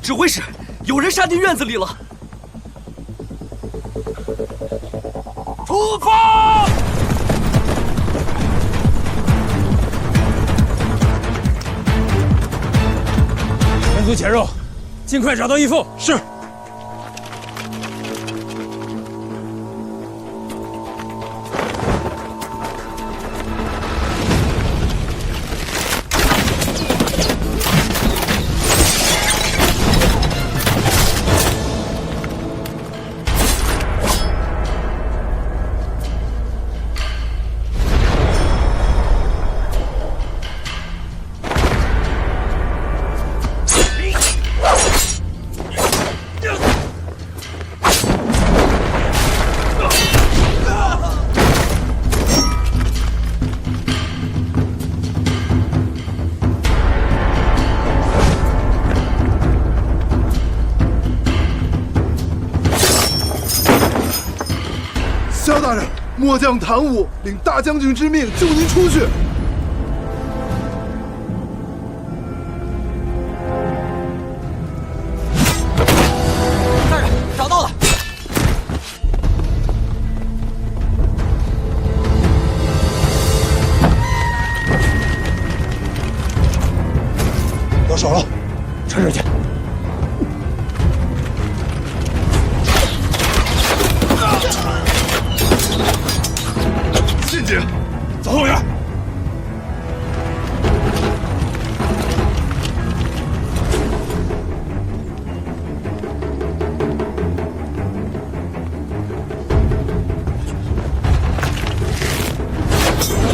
指挥使，有人杀进院子里了！出发！分组潜入，尽快找到义父。是。 萧大人，末将谭武领大将军之命救您出去。大人，找到了。得手了，传水去。 进京，走后院。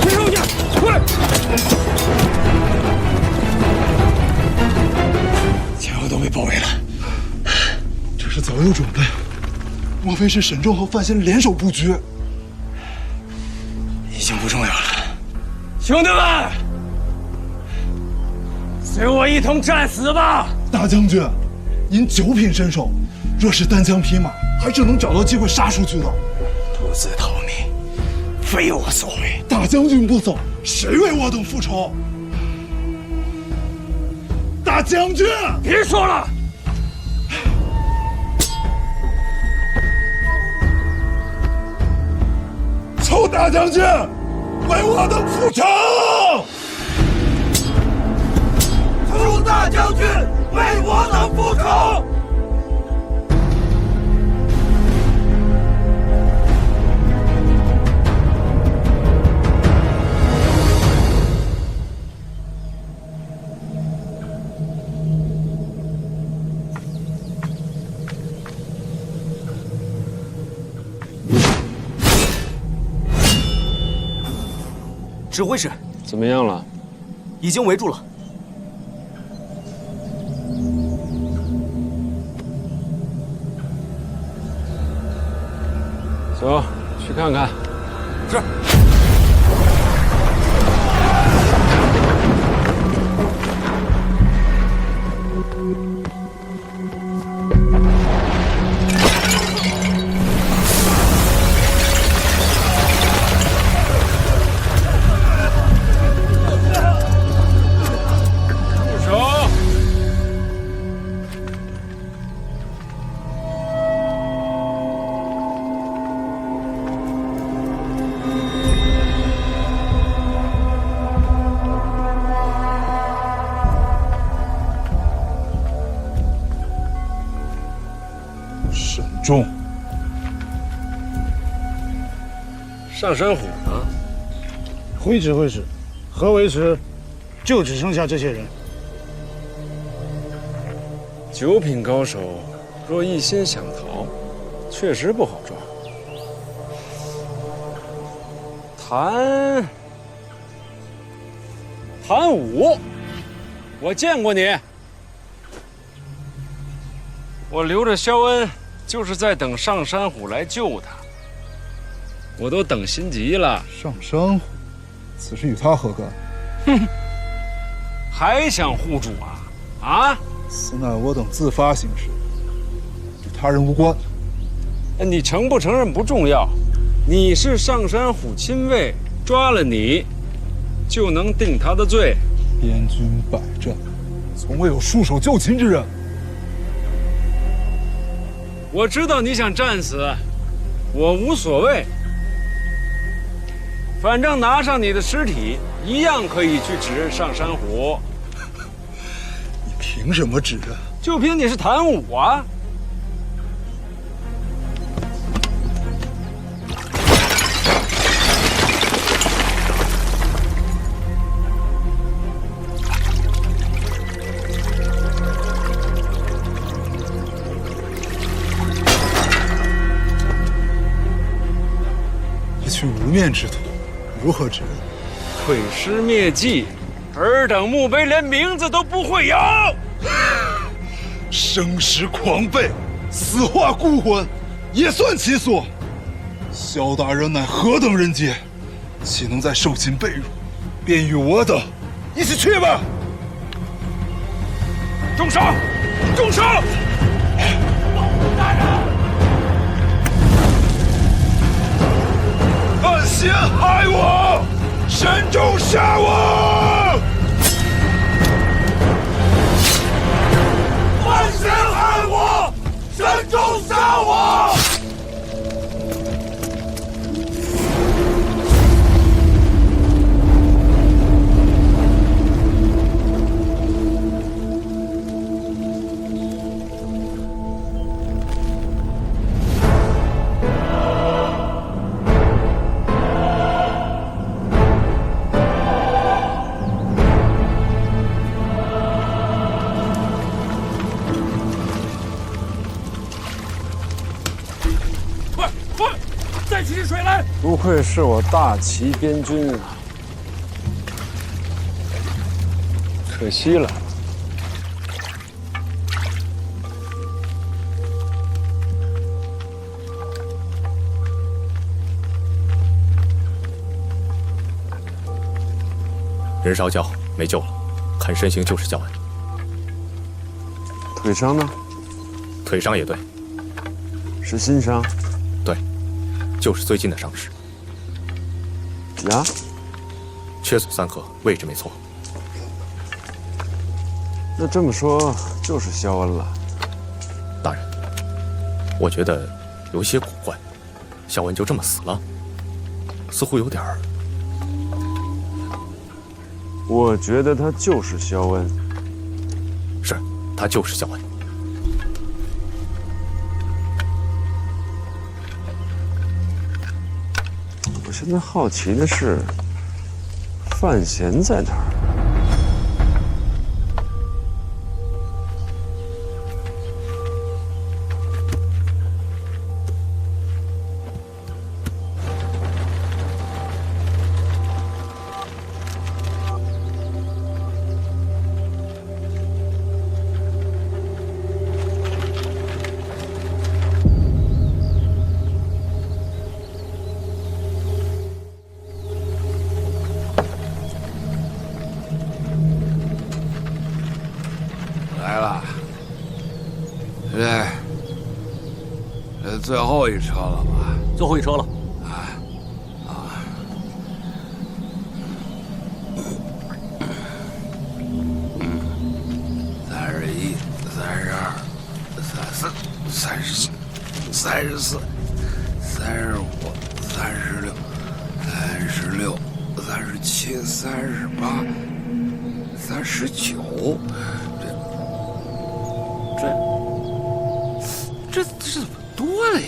退后去，快！前后都被包围了，这是早有准备，莫非是沈仲和范闲联手布局？ 已经不重要了，兄弟们，随我一同战死吧！大将军，您9品身手，若是单枪匹马，还是能找到机会杀出去的。独自逃命，非我所为。大将军不走，谁为我等复仇？大将军，别说了。 求大将军为我等复仇！求大将军为我等复仇！指挥使，怎么样了？已经围住了。走，去看看。是。沈仲，上山虎呢？回指挥使，何为时，就只剩下这些人。 9品高手若一心想逃，确实不好抓。谭武，我见过你。我留着萧恩，就是在等上山虎来救他。我都等心急了。上山虎，此事与他何干？哼，还想护主啊？啊？ 此乃我等自发行事，与他人无关。你承不承认不重要，你是上山虎亲卫，抓了你，就能定他的罪。边军百战，从未有束手就擒之人。我知道你想战死，我无所谓。反正拿上你的尸体，一样可以去指认上山虎。你凭什么指认？就凭你是谭武啊！一群无面之徒，如何指认？毁尸灭迹，尔等墓碑连名字都不会有。生时狂悖，死化孤魂，也算其所。萧大人乃何等人杰，岂能在受尽被辱，便与我等一起去吧？住手！住手！敢陷害我，神州杀我！万陷害我，神州杀我！再取水来！不愧是我大齐边军啊！可惜了。人烧焦，没救了，看身形就是肖恩。腿伤呢？腿伤也对，是新伤。对，就是最近的伤势。呀，缺损3颗，位置没错。那这么说就是肖恩了。大人，我觉得有些古怪，肖恩就这么死了，似乎有点儿……我觉得他就是肖恩。是，他就是肖恩。我现在好奇的是，范闲在哪儿？来了，这最后一车了吧？最后一车了。31、32、33、34、35、36、37、38、39，这怎么多了呀？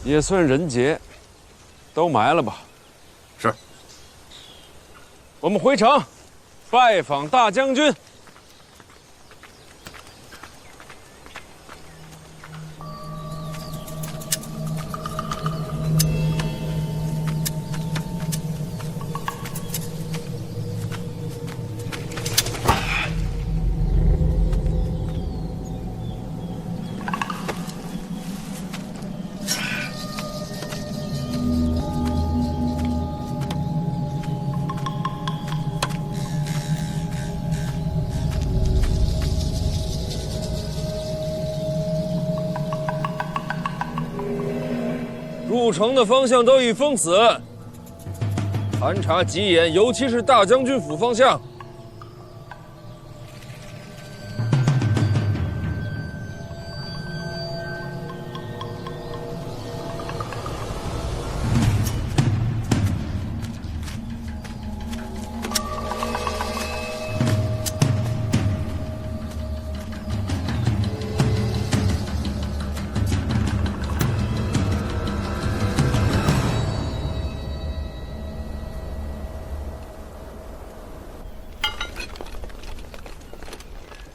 也算人杰，都埋了吧。是。我们回城拜访大将军。入城的方向都已封死，盘查急眼，尤其是大将军府方向。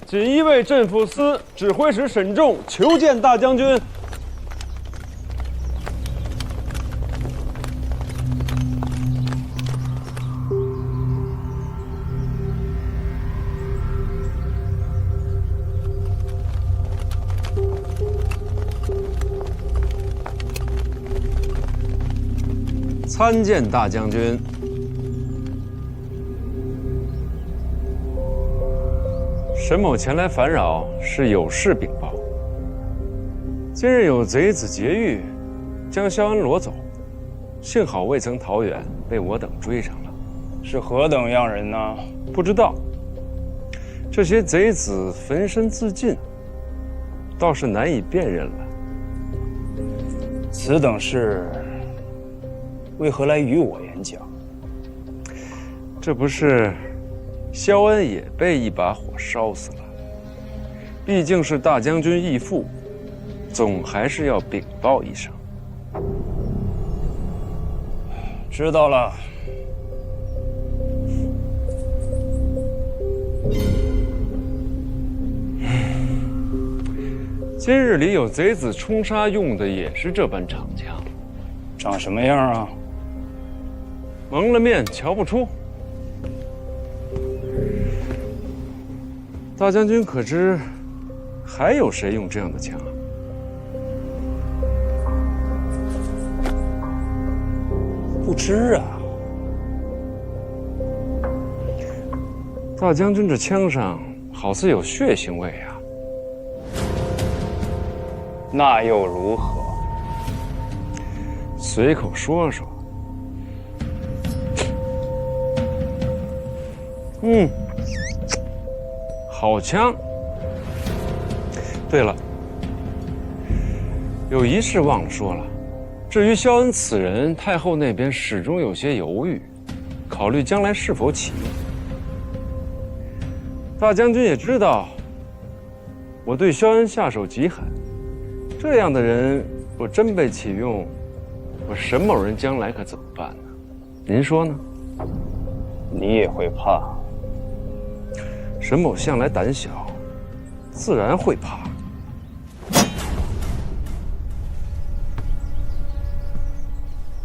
锦衣卫镇抚司指挥使沈仲求见大将军。参见大将军。沈某前来烦扰，是有事禀报。今日有贼子劫狱，将萧恩罗走，幸好未曾逃远，被我等追上了。是何等样人呢？不知道。这些贼子焚身自尽，倒是难以辨认了。此等事，为何来与我演讲？这不是萧恩也被一把火烧死了，毕竟是大将军义父，总还是要禀报一声。知道了。今日里有贼子冲杀用的也是这般长枪，长什么样啊？蒙了面，瞧不出。大将军可知，还有谁用这样的枪？不知啊。大将军这枪上好似有血腥味啊。那又如何？随口说说。好枪。对了，有一事忘了说了。至于萧恩此人，太后那边始终有些犹豫，考虑将来是否启用。大将军也知道，我对萧恩下手极狠。这样的人，若真被启用，我沈某人将来可怎么办呢？您说呢？你也会怕。沈某向来胆小，自然会怕。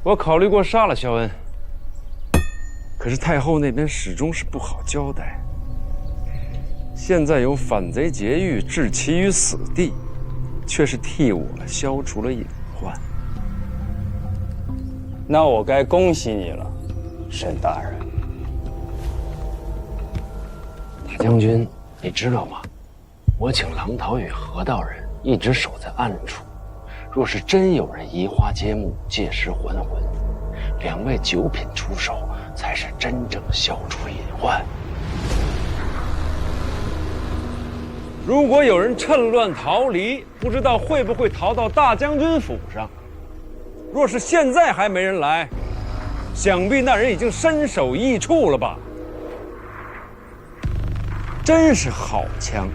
我考虑过杀了萧恩，可是太后那边始终是不好交代。现在有反贼劫狱，置其于死地，却是替我消除了隐患。那我该恭喜你了，沈大人。大将军，你知道吗？我请郎桃与何道人一直守在暗处，若是真有人移花接木、借尸还魂，两位九品出手，才是真正消除隐患。如果有人趁乱逃离，不知道会不会逃到大将军府上。若是现在还没人来，想必那人已经身首异处了吧？真是好枪！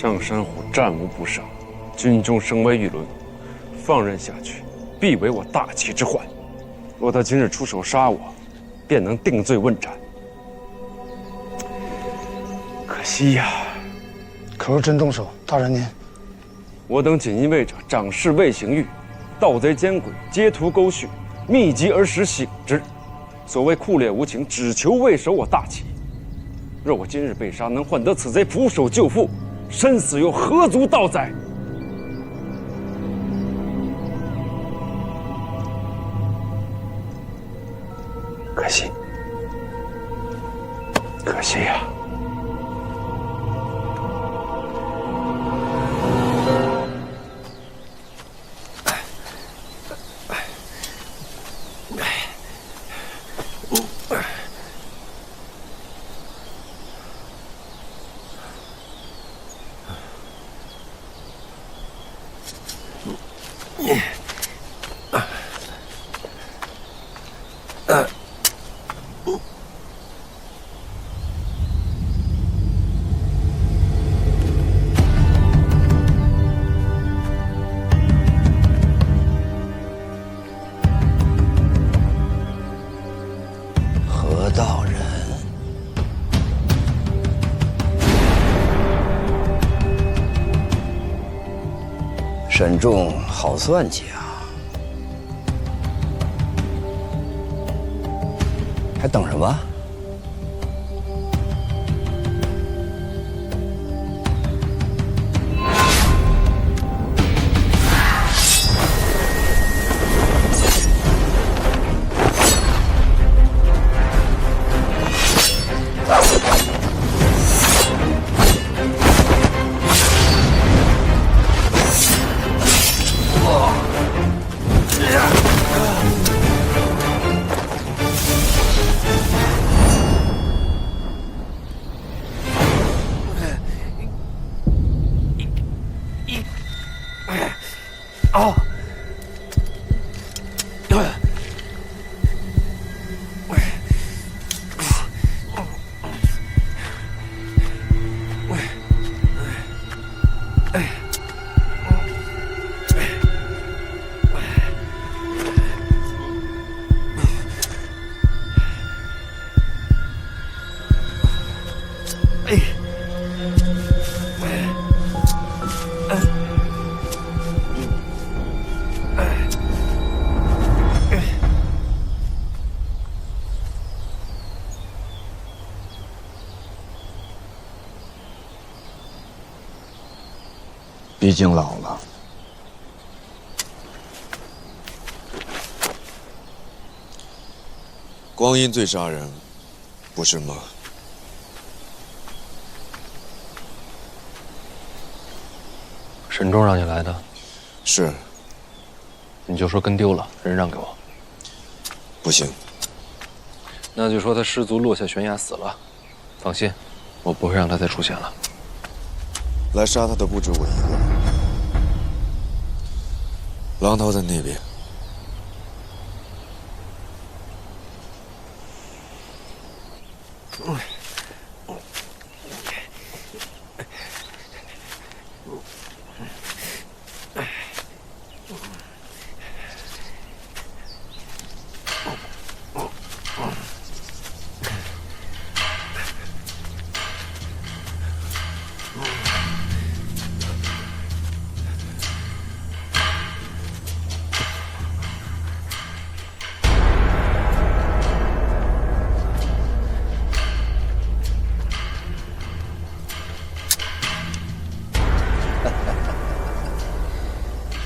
上山虎战无不胜，军中声威舆论，放任下去，必为我大齐之患。若他今日出手杀我，便能定罪问斩。可惜呀！可若真动手，大人您，我等锦衣卫者长势未行狱，盗贼奸鬼皆图勾绪，密集而时醒之。所谓酷烈无情，只求为守我大齐。若我今日被杀，能换得此贼俯首救父，身死又何足道哉？可惜，可惜呀！何道人，沈仲好算计啊！还等什么？毕竟老了，光阴最杀人，不是吗？沈仲让你来的，是。你就说跟丢了，人让给我。不行。那就说他失足落下悬崖死了。放心，我不会让他再出现了。来杀他的不止我一个。狼桃在那边。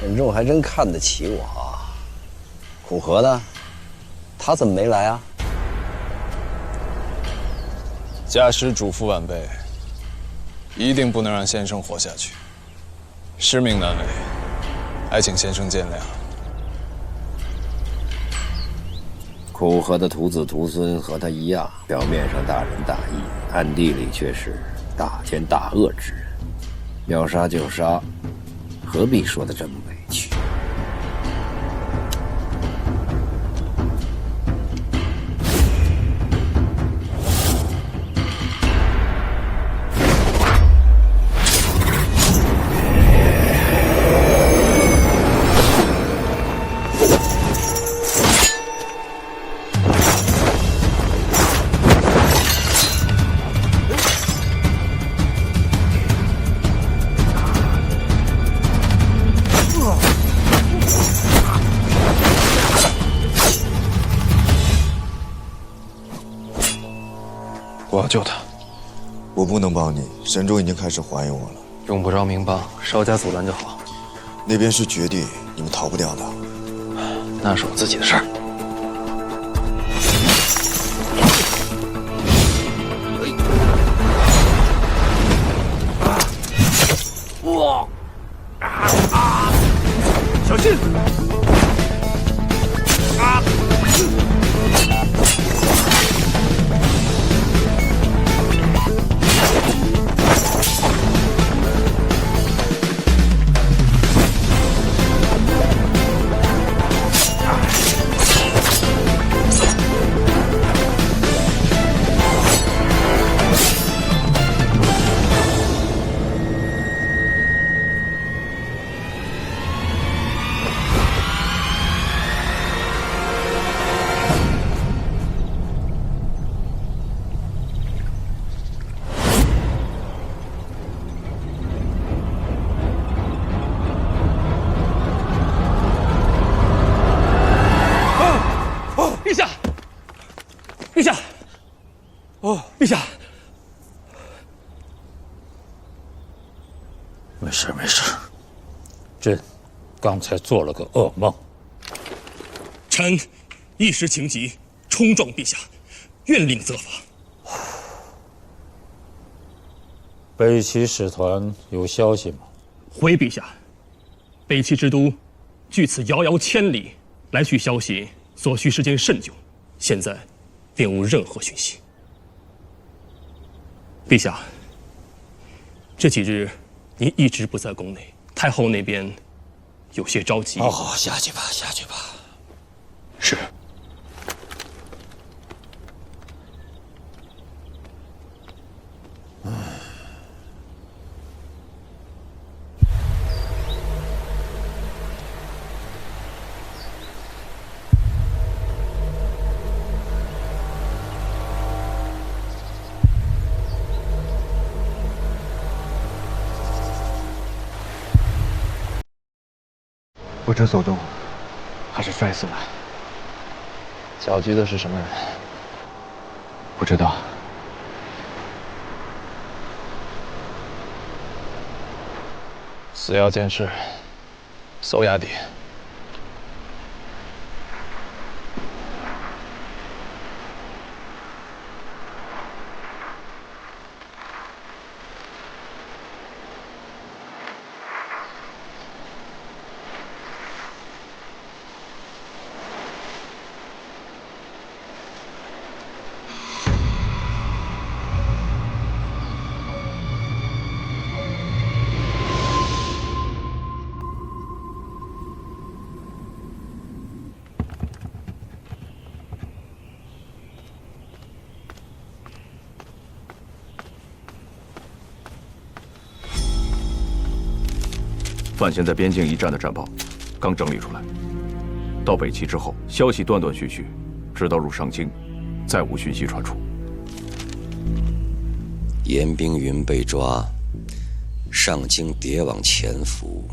沈仲还真看得起我啊！苦荷呢？他怎么没来啊？家师嘱咐晚辈，一定不能让先生活下去。师命难违，还请先生见谅。苦荷的徒子徒孙和他一样，表面上大仁大义，暗地里却是大奸大恶之人。要杀就杀，何必说得这么委屈？救他。我不能帮你，神州已经开始怀疑我了。用不着明帮，稍加阻拦就好。那边是绝地，你们逃不掉的。那是我自己的事儿。哇！小心！啊！陛下，陛下，哦，陛下，没事没事，朕刚才做了个噩梦。臣一时情急，冲撞陛下，愿令责罚。北齐使团有消息吗？回陛下，北齐之都距此遥遥千里，来取消息所需时间甚久，现在并无任何讯息。陛下，这几日您一直不在宫内，太后那边有些着急。哦，下去吧，下去吧。是。不知所踪，还是摔死了。搅局的是什么人？不知道。死要监视，搜衙邸。范闲在边境一战的战报，刚整理出来。到北齐之后，消息断断续续，直到入上京，再无讯息传出。严冰云被抓，上京谍网潜伏，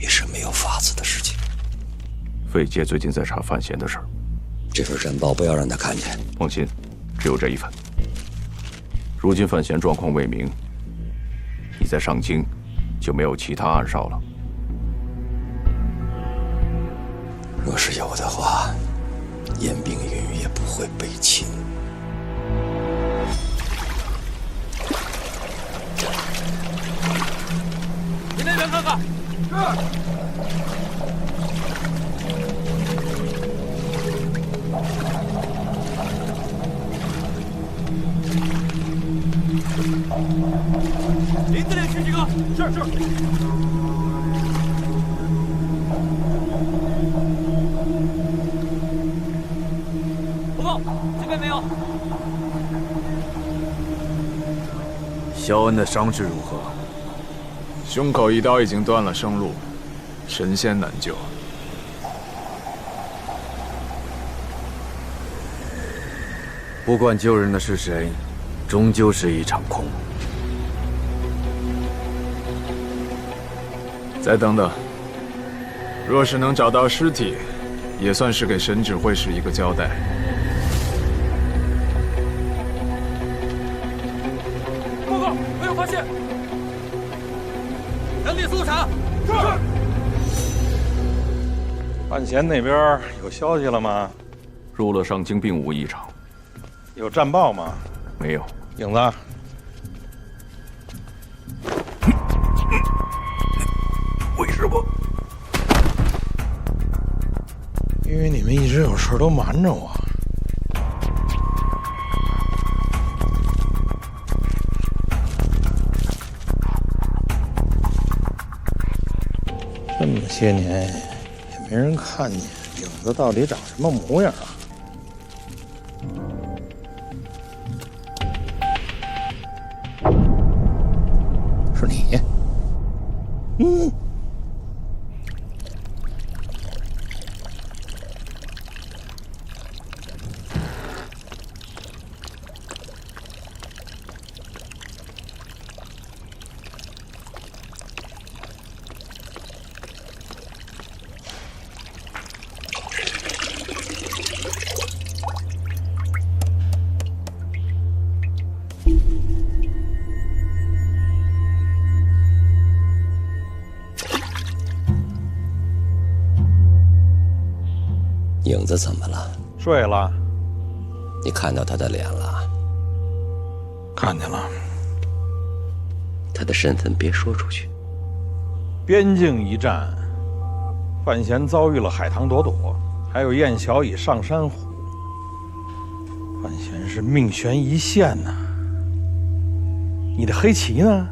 也是没有法子的事情。费介最近在查范闲的事儿，这份战报不要让他看见。放心，只有这一份。如今范闲状况未明，你在上京就没有其他暗哨了。若是有的话，严冰云也不会被擒。你那边看看。是。林子里去几个？是。报告，这边没有。肖恩的伤势如何？胸口一刀已经断了生路，神仙难救。不管救人的是谁，终究是一场空。再等等，若是能找到尸体，也算是给沈指挥使一个交代。去！人力搜查。是。范闲那边有消息了吗？入了上京，并无异常。有战报吗？没有。影子，为什么？因为你们一直有事都瞒着我。这么些年也没人看见影子到底长什么模样啊？是你？嗯。影子怎么了？睡了。你看到他的脸了？看见了。他的身份别说出去。边境一战，范闲遭遇了海棠朵朵，还有燕小乙上山虎。范闲是命悬一线呐。你的黑旗呢？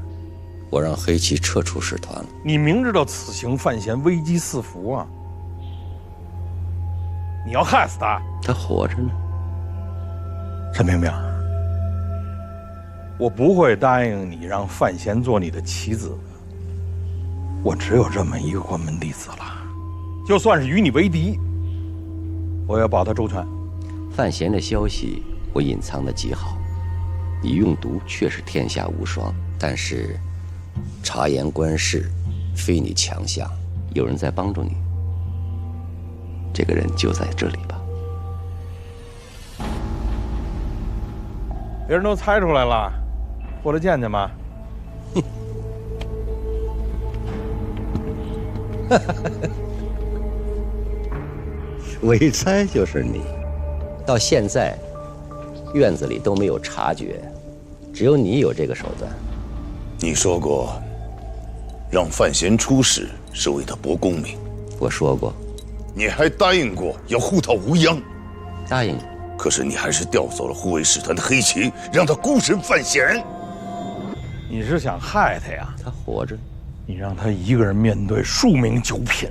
我让黑旗撤出使团了。你明知道此行范闲危机四伏啊！你要害死他？他活着呢。陈冰冰，我不会答应你让范闲做你的棋子的。我只有这么一个关门弟子了，就算是与你为敌，我也保他周全。范闲的消息我隐藏得极好，你用毒却是天下无双，但是察言观事非你强项，有人在帮助你。这个人就在这里吧。别人都猜出来了，过来见见吧。伪猜就是你，到现在院子里都没有察觉，只有你有这个手段。你说过，让范闲出使是为他博功名。我说过。你还答应过要护他无恙，答应过。可是你还是调走了护卫使团的黑旗，让他孤身犯险。你是想害他呀？他活着，你让他一个人面对数名九品，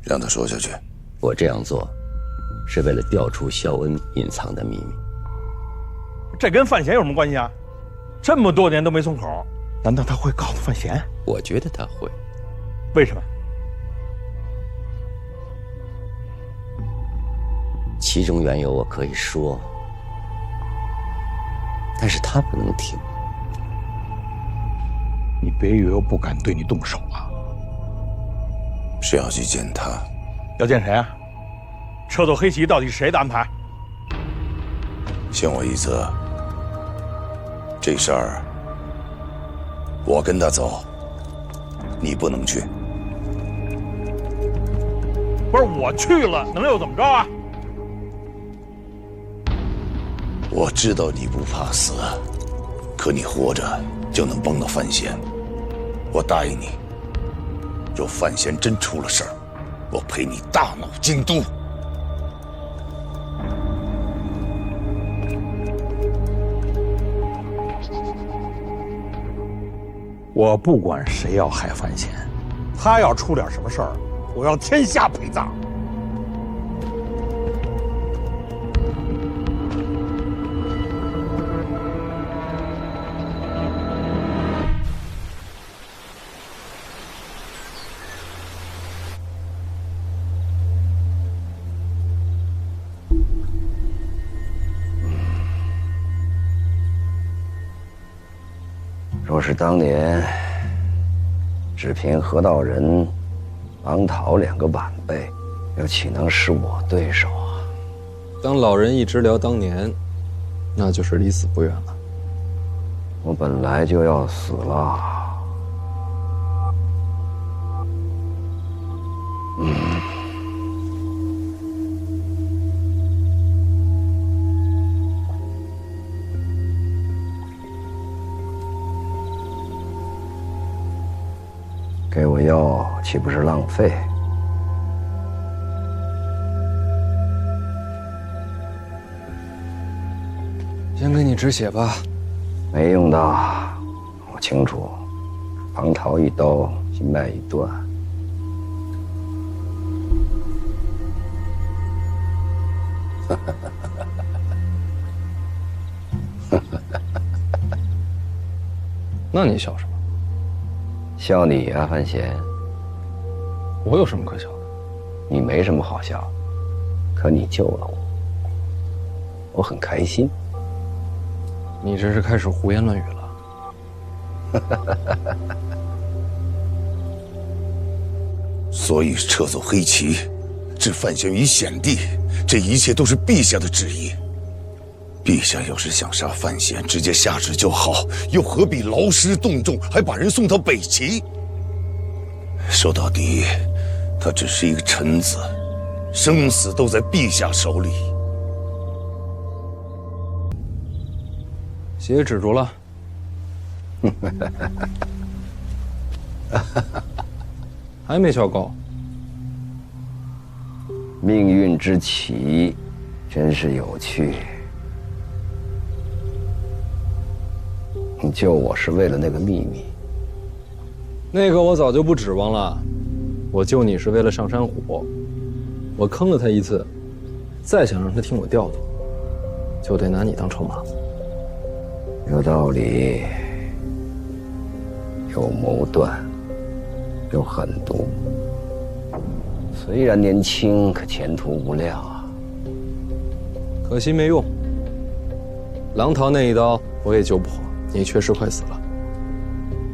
让他说下去。我这样做，是为了调出萧恩隐藏的秘密。这跟范闲有什么关系啊？这么多年都没松口，难道他会告诉范闲？我觉得他会。为什么？其中缘由我可以说，但是他不能听。你别以为我不敢对你动手啊！是要去见他？要见谁啊？撤走黑旗到底是谁的安排？限我一则，这事儿我跟他走，你不能去。不是我去了，能又怎么着啊？我知道你不怕死，可你活着就能帮到范闲。我答应你，若范闲真出了事儿，我陪你大闹京都。我不管谁要害范闲，他要出点什么事儿，我要天下陪葬。若是当年只凭河道人、王桃两个晚辈，又岂能是我对手啊？当老人一直聊当年，那就是离死不远了。我本来就要死了。给我药岂不是浪费？先给你止血吧。没用的，我清楚，旁逃一刀，心脉一断。那你笑什么？笑你呀，范闲。我有什么可笑的？你没什么好笑的，可你救了我，我很开心。你这是开始胡言乱语了。所以撤走黑旗，置范闲于险地，这一切都是陛下的旨意。陛下要是想杀范闲，直接下旨就好，又何必劳师动众，还把人送到北齐？说到底，他只是一个臣子，生死都在陛下手里。血止住了。还没笑够。命运之棋，真是有趣。你救我是为了那个秘密？那个我早就不指望了。我救你是为了上山虎，我坑了他一次，再想让他听我调度，就得拿你当筹码。有道理，有谋断，有狠毒。虽然年轻，可前途无量啊。可惜没用。狼桃那一刀我也救不活，你确实快死了。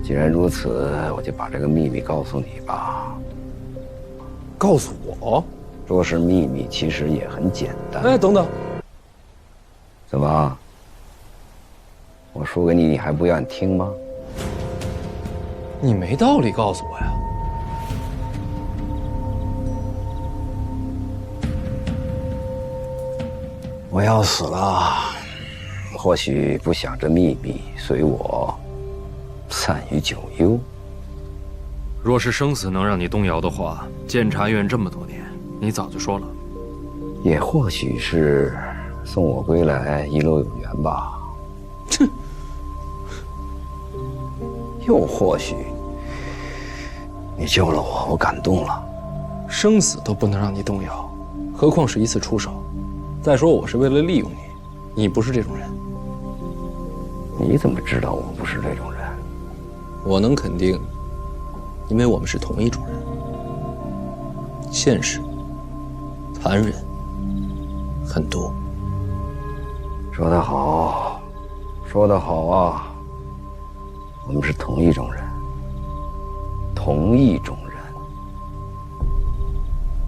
既然如此，我就把这个秘密告诉你吧。告诉我？说是秘密，其实也很简单。哎，等等。怎么？我说给你，你还不愿听吗？你没道理告诉我呀。我要死了，或许不想这秘密，随我散于九幽。若是生死能让你动摇的话，监察院这么多年，你早就说了。也或许是送我归来，一路有缘吧。哼。又或许你救了我，我感动了。生死都不能让你动摇，何况是一次出手。再说我是为了利用你，你不是这种人。你怎么知道我不是这种人？我能肯定，因为我们是同一种人。现实、残忍、狠毒。说得好，说得好啊！我们是同一种人，同一种人。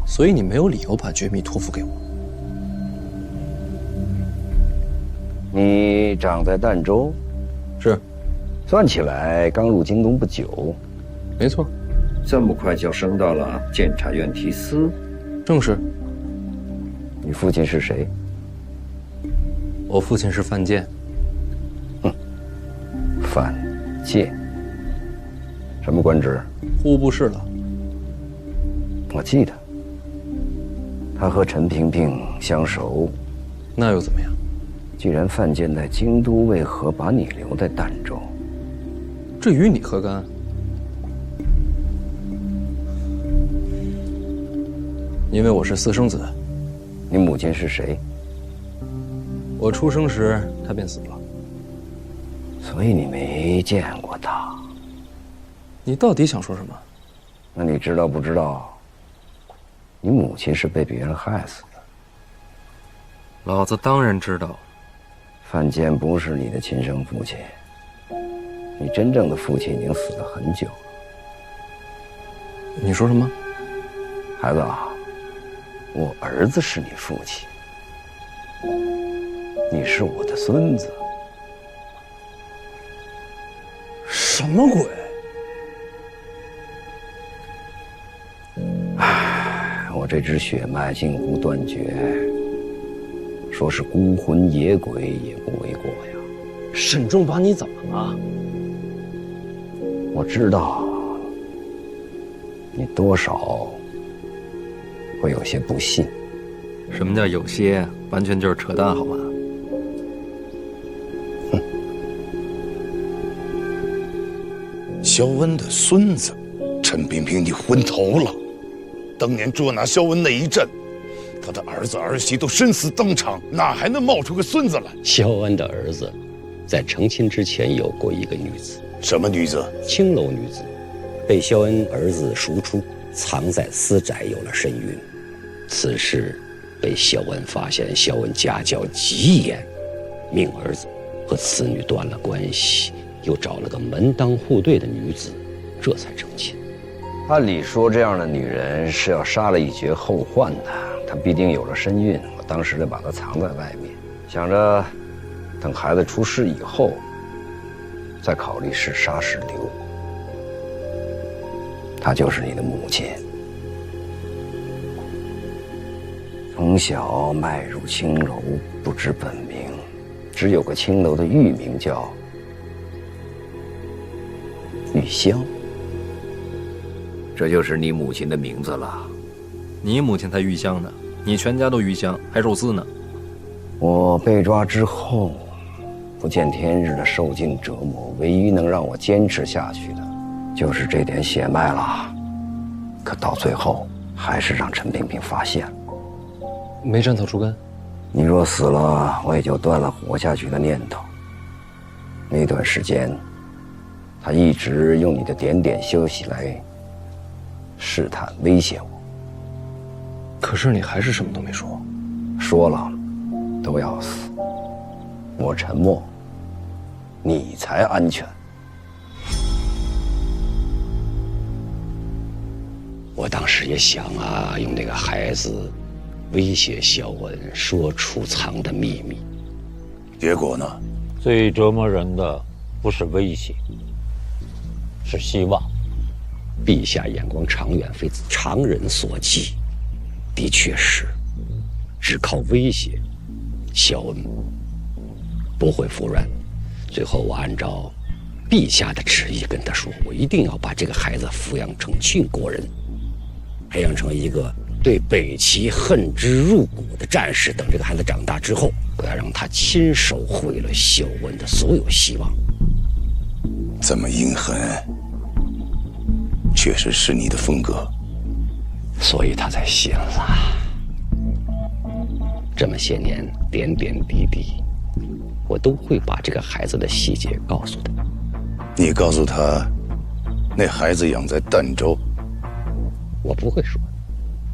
所以你没有理由把绝密托付给我。你长在儋州，是，算起来刚入京东不久。没错，这么快就升到了监察院提司？正是。你父亲是谁？我父亲是范建。范建，什么官职？户部侍郎。我记得，他和陈萍萍相熟。那又怎么样？既然范建在京都，为何把你留在儋州？这与你何干？因为我是私生子。你母亲是谁？我出生时她便死了。所以你没见过她。你到底想说什么？那你知道不知道，你母亲是被别人害死的？老子当然知道。范建不是你的亲生父亲，你真正的父亲已经死了很久了。你说什么？孩子啊，我儿子是你父亲，你是我的孙子。什么鬼？我这只血脉近乎断绝，说是孤魂野鬼也不为过呀。沈仲把你怎么了？我知道你多少会有些不信。什么叫有些？完全就是扯淡，好吗？萧恩的孙子，陈萍萍，你昏头了！当年捉拿萧恩那一阵，他的儿子儿媳都身死当场，哪还能冒出个孙子来？萧恩的儿子，在成亲之前有过一个女子。什么女子？青楼女子，被萧恩儿子赎出，藏在私宅，有了身孕。此事被萧恩发现，萧恩家教极严，命儿子和此女断了关系，又找了个门当户对的女子，这才成亲。按理说，这样的女人是要杀了以绝后患的。她必定有了身孕，我当时就把她藏在外面，想着等孩子出世以后，再考虑是杀是留。她就是你的母亲，从小迈入青楼，不知本名，只有个青楼的玉名叫玉香。这就是你母亲的名字了。你母亲才玉香呢，你全家都玉香，还肉丝呢。我被抓之后，不见天日的受尽折磨，唯一能让我坚持下去的，就是这点血脉了。可到最后，还是让陈萍萍发现了。没斩草除根。你若死了，我也就断了活下去的念头。那段时间，他一直用你的点点消息来试探威胁我。可是你还是什么都没说。说了，都要死。我沉默，你才安全。我当时也想啊，用这个孩子威胁萧恩，说出藏的秘密。结果呢？最折磨人的不是威胁，是希望。陛下眼光长远，非常人所及。的确是，只靠威胁，萧恩不会服软。最后我按照陛下的旨意跟他说，我一定要把这个孩子抚养成郡国人，培养成一个对北齐恨之入骨的战士。等这个孩子长大之后，我要让他亲手毁了萧恩的所有希望。这么阴狠，确实是你的风格，所以他才信了。这么些年点点滴滴，我都会把这个孩子的细节告诉他。你告诉他，那孩子养在儋州。我不会说。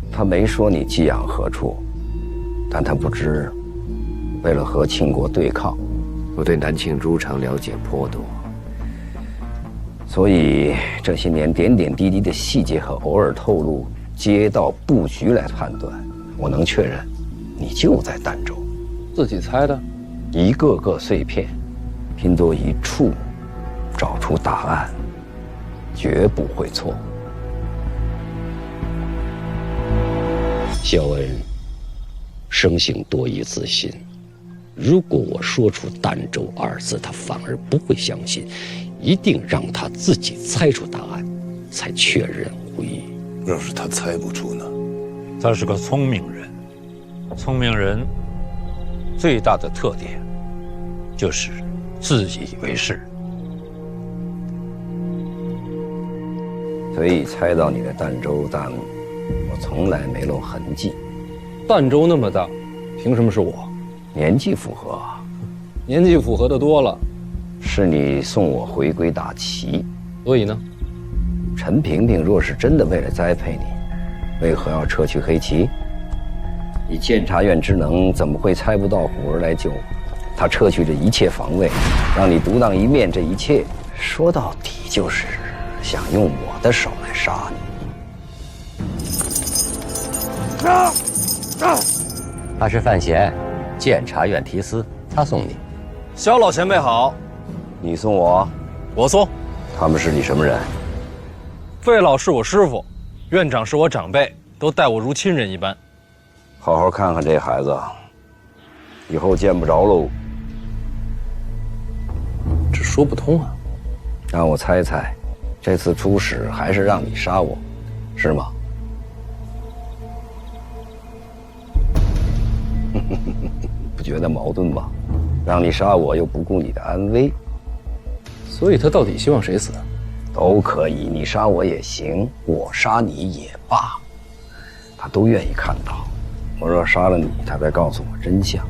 他没说你寄养何处，但他不知，为了和秦国对抗，我对南庆诸城了解颇多。所以这些年点点滴滴的细节和偶尔透露街道布局来判断，我能确认你就在儋州。自己猜的？一个个碎片拼作一处，找出答案，绝不会错。萧恩生性多疑自信，如果我说出儋州二字，他反而不会相信，一定让他自己猜出答案，才确认无疑。要是他猜不出呢？他是个聪明人，聪明人最大的特点就是自以为是。所以猜到你的儋州，但我从来没露痕迹。儋州那么大，凭什么是我？年纪符合，年纪符合的多了。是你送我回归大齐，所以呢？陈萍萍若是真的为了栽培你，为何要撤去黑旗？以监察院之能，怎么会猜不到虎儿来救我？他撤去这一切防卫，让你独当一面，这一切说到底就是想用我的手来杀你。他是范闲，监察院提司，他送你。萧老前辈好。你送我？我送。他们是你什么人？费老是我师傅，院长是我长辈，都待我如亲人一般。好好看看这孩子，以后见不着喽。这说不通啊！让我猜猜，这次出使还是让你杀我，是吗？不觉得矛盾吗？让你杀我又不顾你的安危，所以他到底希望谁死？都可以，你杀我也行，我杀你也罢，他都愿意看到。我若杀了你，他再告诉我真相，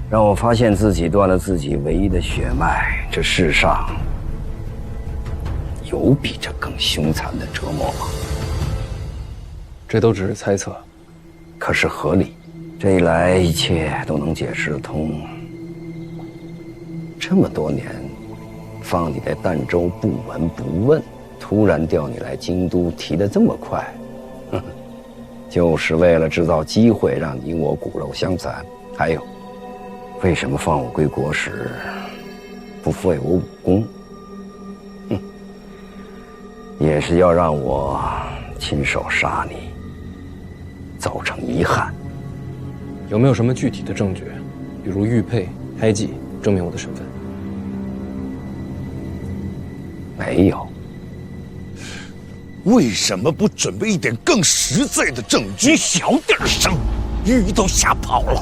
让我发现自己断了自己唯一的血脉，这世上有比这更凶残的折磨吗？这都只是猜测，可是合理。这一来，一切都能解释得通。这么多年，放你在儋州不闻不问，突然调你来京都，提得这么快，就是为了制造机会让你我骨肉相残。还有，为什么放我归国时不废我武功？也是要让我亲手杀你，造成遗憾。有没有什么具体的证据，比如玉佩、胎记，证明我的身份？没有。为什么不准备一点更实在的证据？你小点声，鱼都吓跑了。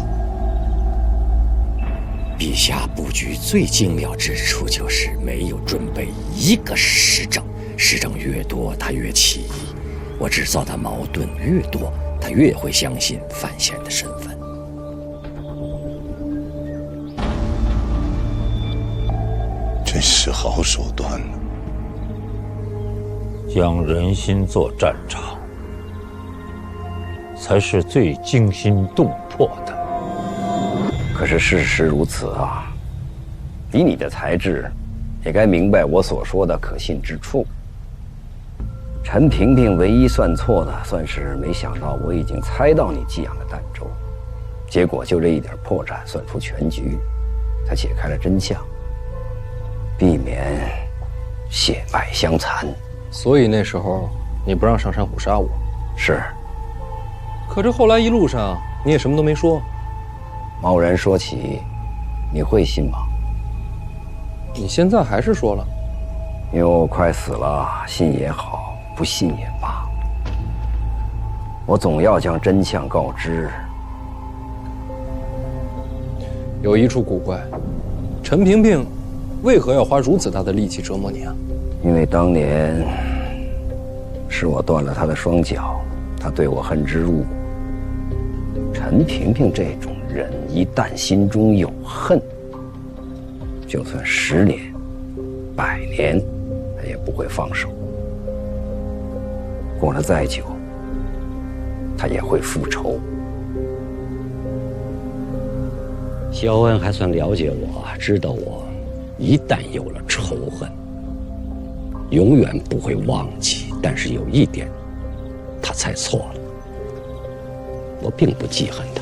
陛下布局最精妙之处，就是没有准备一个实证。实证越多，他越起疑；我制造的矛盾越多，他越会相信范闲的身份。真是好手段呢！将人心做战场，才是最惊心动魄的。可是事实如此啊！以你的才智，也该明白我所说的可信之处。陈萍萍唯一算错的，算是没想到我已经猜到你寄养的儋州，结果就这一点破绽算出全局，才解开了真相，避免血脉相残。所以那时候你不让上山虎杀我？是。可这后来一路上你也什么都没说。贸然说起，你会信吗？你现在还是说了。因为我快死了，信也好，不信也罢，我总要将真相告知。有一处古怪，陈萍萍为何要花如此大的力气折磨你啊？因为当年是我断了他的双脚，他对我恨之入骨。陈萍萍这种人，一旦心中有恨，就算10年、100年，他也不会放手。过了再久，他也会复仇。萧恩还算了解我，知道我一旦有了仇恨，永远不会忘记。但是有一点，他猜错了。我并不记恨他，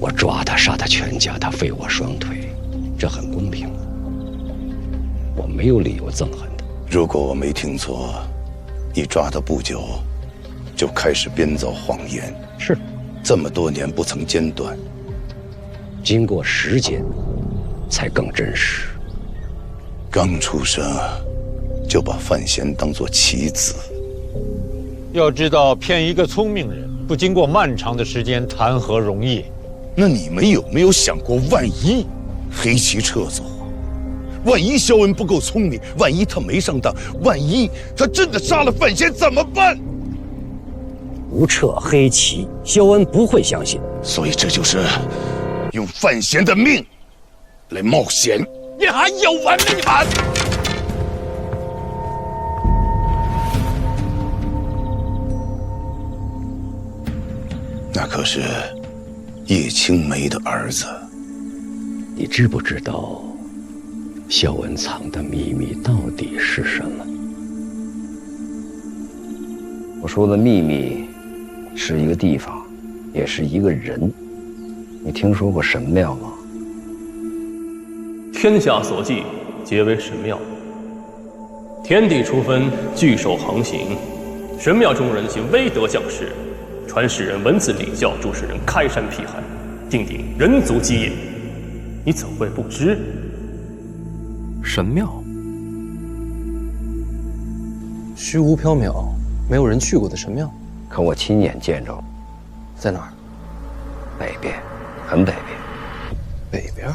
我抓他，杀他全家，他废我双腿，这很公平。我没有理由憎恨他。如果我没听错，你抓他不久，就开始编造谎言。是，这么多年不曾间断。经过时间，才更真实。刚出生，就把范闲当作棋子。要知道，骗一个聪明人，不经过漫长的时间，谈何容易？那你们有没有想过，万一黑棋撤走，万一萧恩不够聪明，万一他没上当，万一他真的杀了范闲怎么办？不撤黑棋，萧恩不会相信。所以这就是用范闲的命来冒险。你还有完没完？那可是叶青梅的儿子。你知不知道萧恩藏的秘密到底是什么？我说的秘密是一个地方，也是一个人。你听说过神庙吗？天下所祭，皆为神庙。天地初分，聚首横行。神庙中人行威德降世，传世人文字礼教，主使人开山辟海，定鼎人族基业。你怎会不知？神庙，虚无缥缈，没有人去过的神庙。可我亲眼见着，在哪儿？北边，很北边。北边？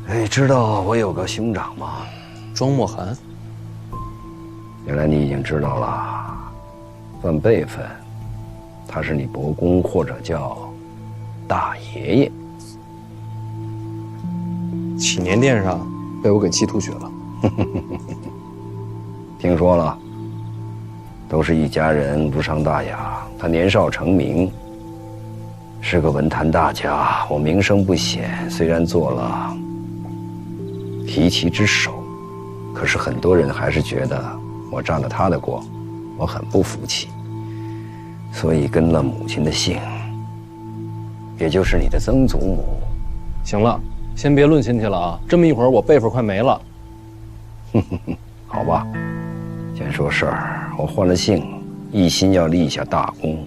哎，知道我有个兄长吗？庄墨寒。原来你已经知道了。算辈分，他是你伯公，或者叫大爷爷。祈年殿上被我给气吐血了。听说了，都是一家人，无伤大雅。他年少成名，是个文坛大家。我名声不显，虽然做了提旗之首，可是很多人还是觉得我占了他的光，我很不服气，所以跟了母亲的姓，也就是你的曾祖母。行了，先别论亲戚了啊！这么一会儿，我辈分快没了。好吧，先说事儿。我换了姓，一心要立下大功。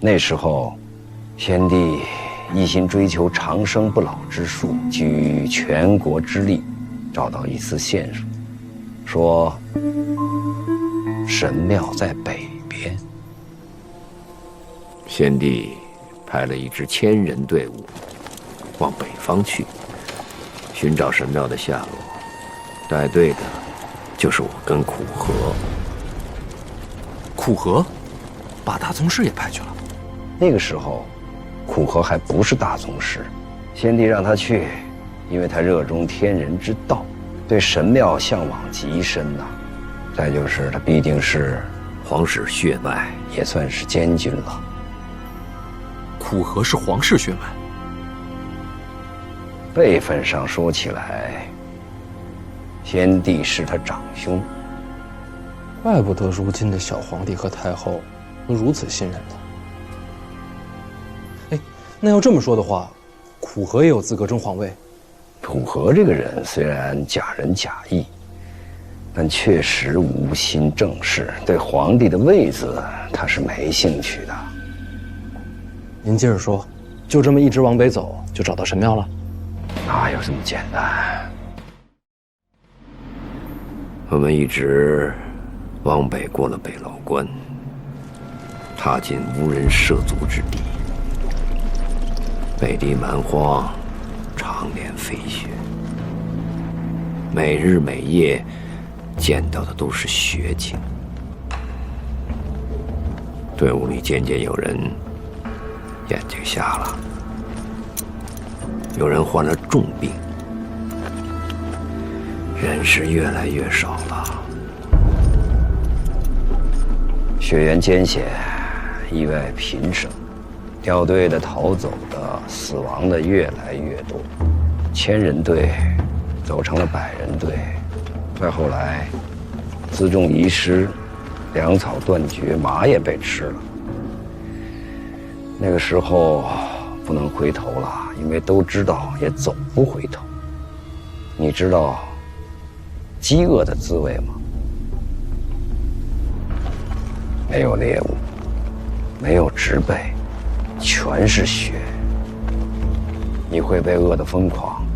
那时候，先帝一心追求长生不老之术，举全国之力，找到一丝线索，说神庙在北边。先帝派了一支1000人队伍往北方去，寻找神庙的下落。带队的就是我跟苦荷。苦荷，把大宗师也派去了。那个时候，苦荷还不是大宗师，先帝让他去，因为他热衷天人之道，对神庙向往极深呐。再就是他毕竟是皇室血脉，也算是监军了。苦荷是皇室血脉，辈分上说起来，先帝是他长兄。怪不得如今的小皇帝和太后能如此信任他。哎，那要这么说的话，苦荷也有资格争皇位。苦荷这个人虽然假仁假义，但确实无心正事，对皇帝的位子他是没兴趣的。您接着说，就这么一直往北走，就找到神庙了？哪有这么简单？我们一直往北过了北牢关，踏进无人涉足之地。北地蛮荒，常年飞雪，每日每夜见到的都是雪景。队伍里渐渐有人眼睛瞎了，有人患了重病，人是越来越少了。雪原艰险，意外频生，掉队的、逃走的、死亡的越来越多，1000人队走成了100人队，再后来，辎重遗失，粮草断绝，马也被吃了。那个时候不能回头了，因为都知道也走不回头。你知道饥饿的滋味吗？没有猎物，没有植被，全是雪。你会被饿得疯狂，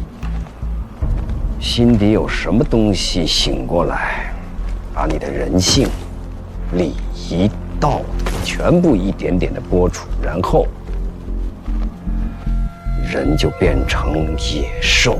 心底有什么东西醒过来，把你的人性、礼仪、道德全部一点点的剥除，然后人就变成野兽。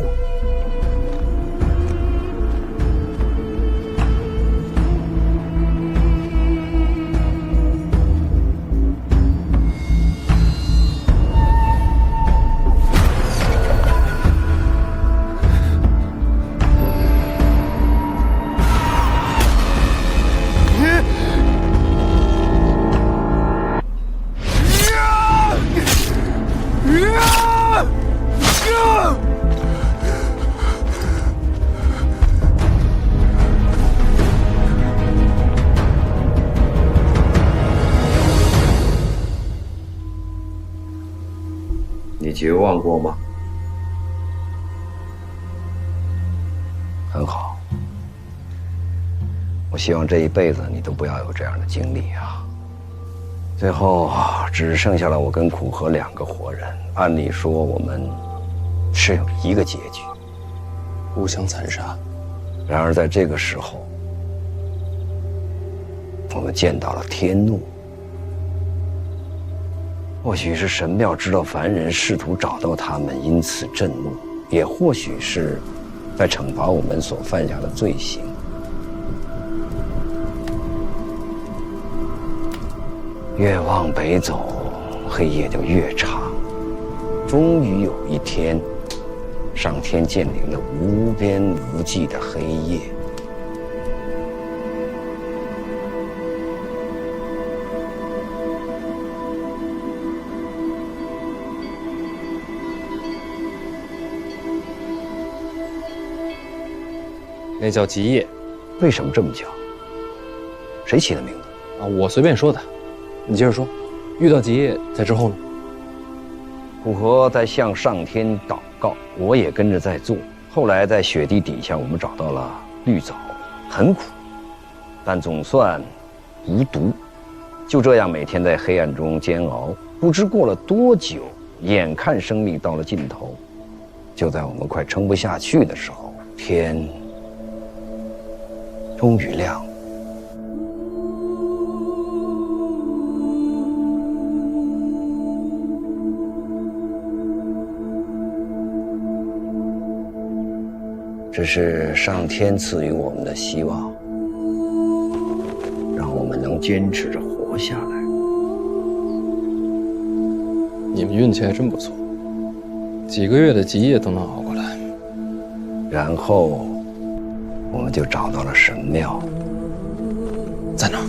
你绝望过吗？很好，我希望这一辈子你都不要有这样的经历啊。最后只剩下了我跟苦荷2个活人，按理说我们是有一个结局，互相残杀。然而在这个时候，我们见到了天怒。或许是神庙知道凡人试图找到他们，因此震怒；也或许是在惩罚我们所犯下的罪行。越往北走，黑夜就越长。终于有一天，上天降临了无边无际的黑夜。那叫极夜。为什么这么叫？谁起的名字？啊，我随便说的。你接着说。遇到极夜，在之后呢？苦荷在向上天祷告，我也跟着在做。后来在雪地底下，我们找到了绿藻，很苦，但总算无毒。就这样每天在黑暗中煎熬，不知过了多久，眼看生命到了尽头。就在我们快撑不下去的时候，天终于亮了。这是上天赐予我们的希望，让我们能坚持着活下来。你们运气还真不错，几个月的极夜都能熬过来。然后，我们就找到了神庙。在哪儿？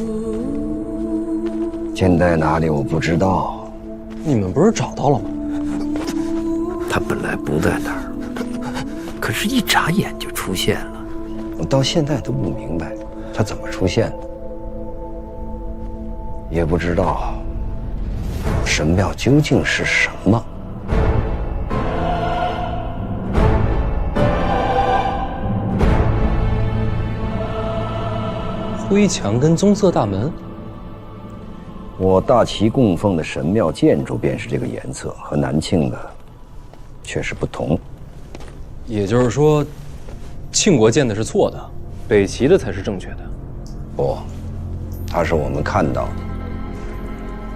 建在哪里我不知道。你们不是找到了吗？他本来不在那儿。可是，一眨眼就出现了，我到现在都不明白他怎么出现的，也不知道神庙究竟是什么。灰墙跟棕色大门，我大齐供奉的神庙建筑便是这个颜色，和南庆的却是不同。也就是说，庆国建的是错的，北齐的才是正确的。不，它是我们看到的，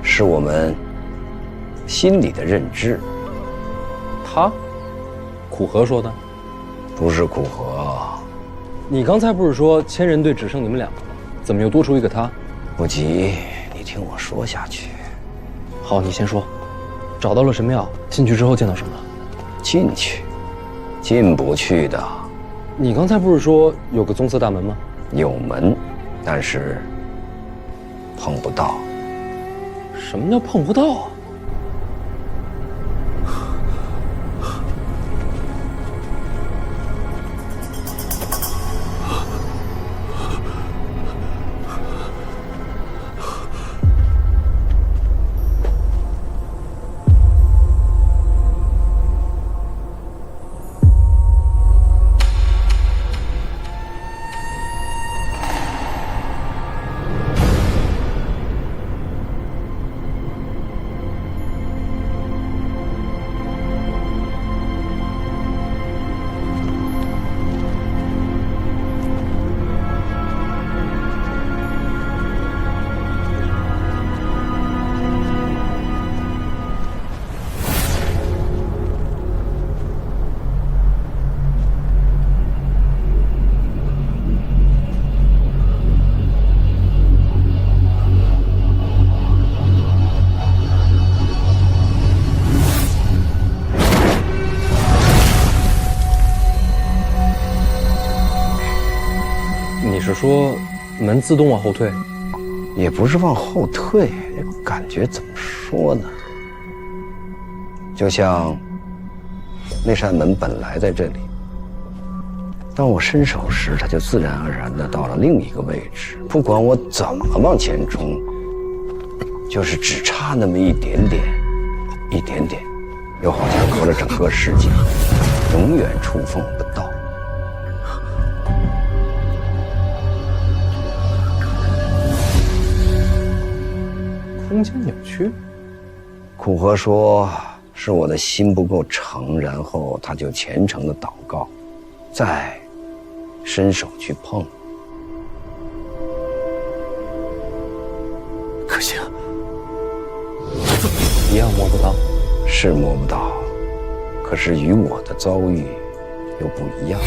是我们心里的认知。他，苦荷说的？不是苦荷。你刚才不是说千人队只剩你们2个吗？怎么又多出一个他？不急，你听我说下去。好，你先说。找到了神庙，进去之后见到什么了？进去。进不去的。你刚才不是说有个棕色大门吗？有门，但是碰不到。什么叫碰不到啊？你是说门自动往后退？也不是往后退，这个感觉怎么说呢？就像那扇门本来在这里，当我伸手时，它就自然而然地到了另一个位置。不管我怎么往前冲，就是只差那么一点点，一点点，又好像隔了整个世界，永远触碰不到。中间扭曲？苦荷说是我的心不够诚，然后他就虔诚的祷告，再伸手去碰。可惜啊，一样摸不到，是摸不到，可是与我的遭遇又不一样。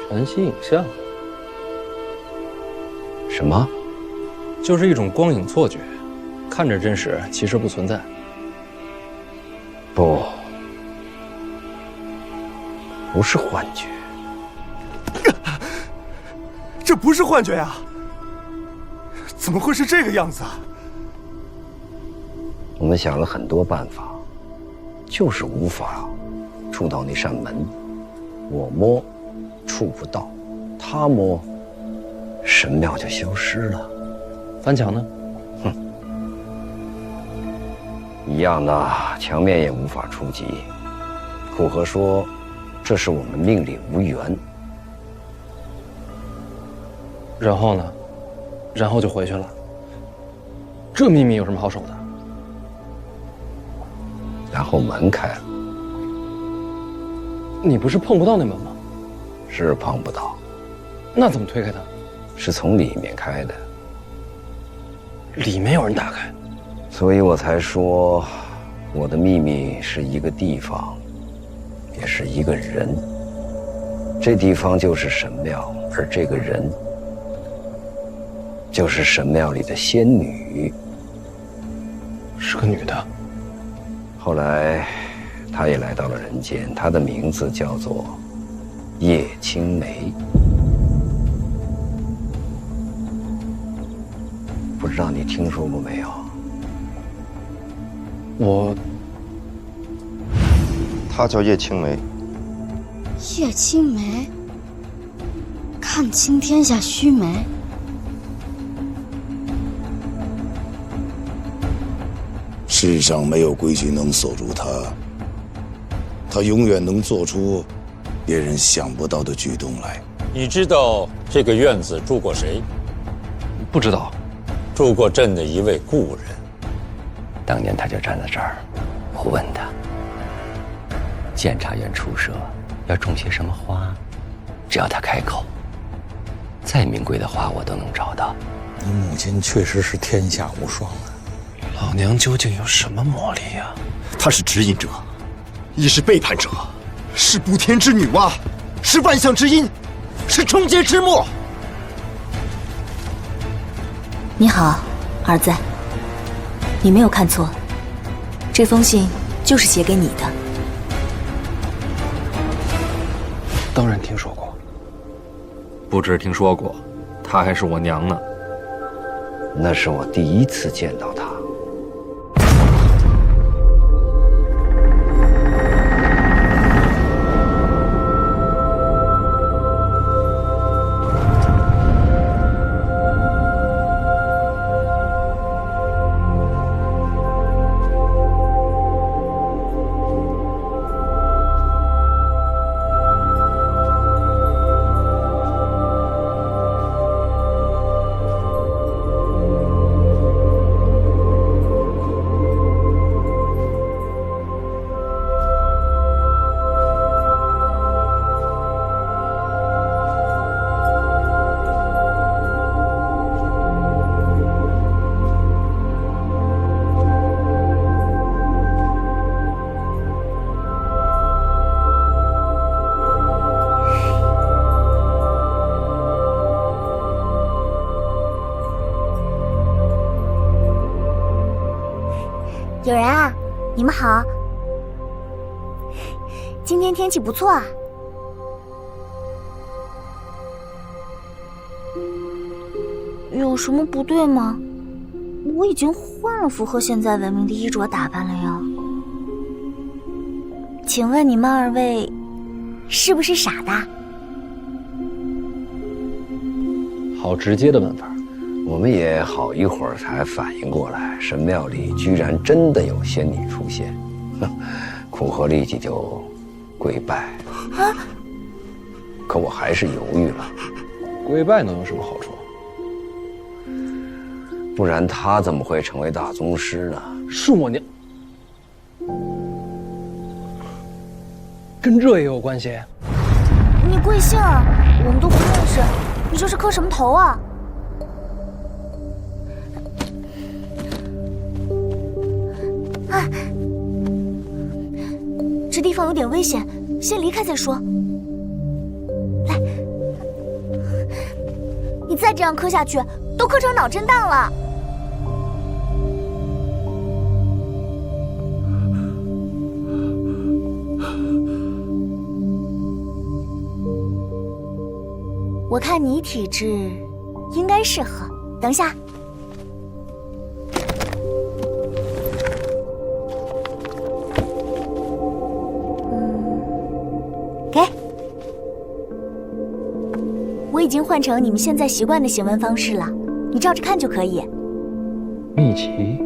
全息影像？什么？就是一种光影错觉，看着真实，其实不存在。不是幻觉。这不是幻觉呀！怎么会是这个样子啊？我们想了很多办法，就是无法触到那扇门。我摸，触不到；他摸，神庙就消失了。翻墙呢？一样的，墙面也无法触及。苦荷说，这是我们命里无缘。然后呢？然后就回去了。这秘密有什么好守的？然后门开了。你不是碰不到那门吗？是碰不到。那怎么推开它？是从里面开的。里面有人打开。所以我才说，我的秘密是一个地方，也是一个人。这地方就是神庙，而这个人就是神庙里的仙女。是个女的。后来，她也来到了人间，她的名字叫做叶青梅。不知道你听说过没有？她叫叶青梅。叶青梅，看清天下须眉。世上没有规矩能锁住她，她永远能做出别人想不到的举动来。你知道这个院子住过谁？不知道。住过朕的一位故人。当年他就站在这儿，我问他，监察院出舍要种些什么花，只要他开口，再名贵的花我都能找到。你母亲确实是天下无双啊！老娘究竟有什么魔力呀？她是指引者，亦是背叛者，是补天之女娲，是万象之阴，是终结之末。你好，儿子，你没有看错，这封信就是写给你的。当然听说过。不止听说过，她还是我娘呢。那是我第一次见到她。有人啊，你们好。今天天气不错啊。有什么不对吗？我已经换了符合现在文明的衣着打扮了呀。请问你们二位是不是傻的？好直接的问法。我们也好一会儿才反应过来，神庙里居然真的有仙女出现，苦荷立即就跪拜。可我还是犹豫了。跪拜能有什么好处？不然他怎么会成为大宗师呢？是我娘，跟这也有关系？你贵姓啊？我们都不认识，你这是磕什么头啊？啊，这地方有点危险，先离开再说。来，你再这样磕下去，都磕成脑震荡了。我看你体质应该适合。等一下，给。我已经换成你们现在习惯的行文方式了，你照着看就可以。秘籍？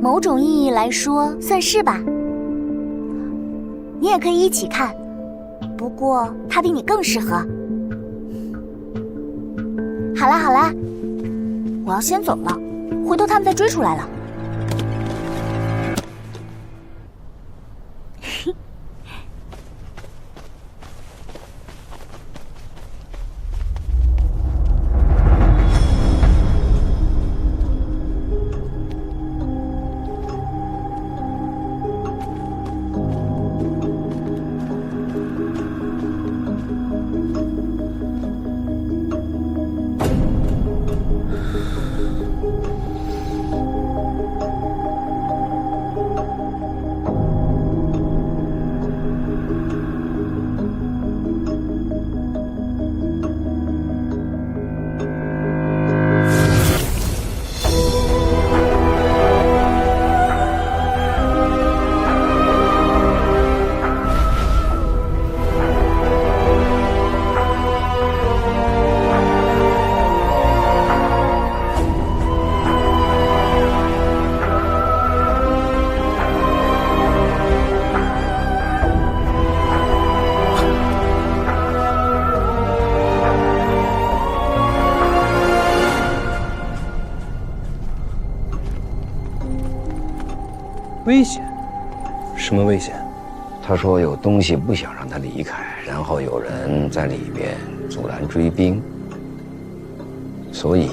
某种意义来说，算是吧。你也可以一起看，不过它比你更适合。好啦好啦，我要先走了，回头他们再追出来了。危险？什么危险？他说有东西不想让他离开，然后有人在里面阻拦追兵，所以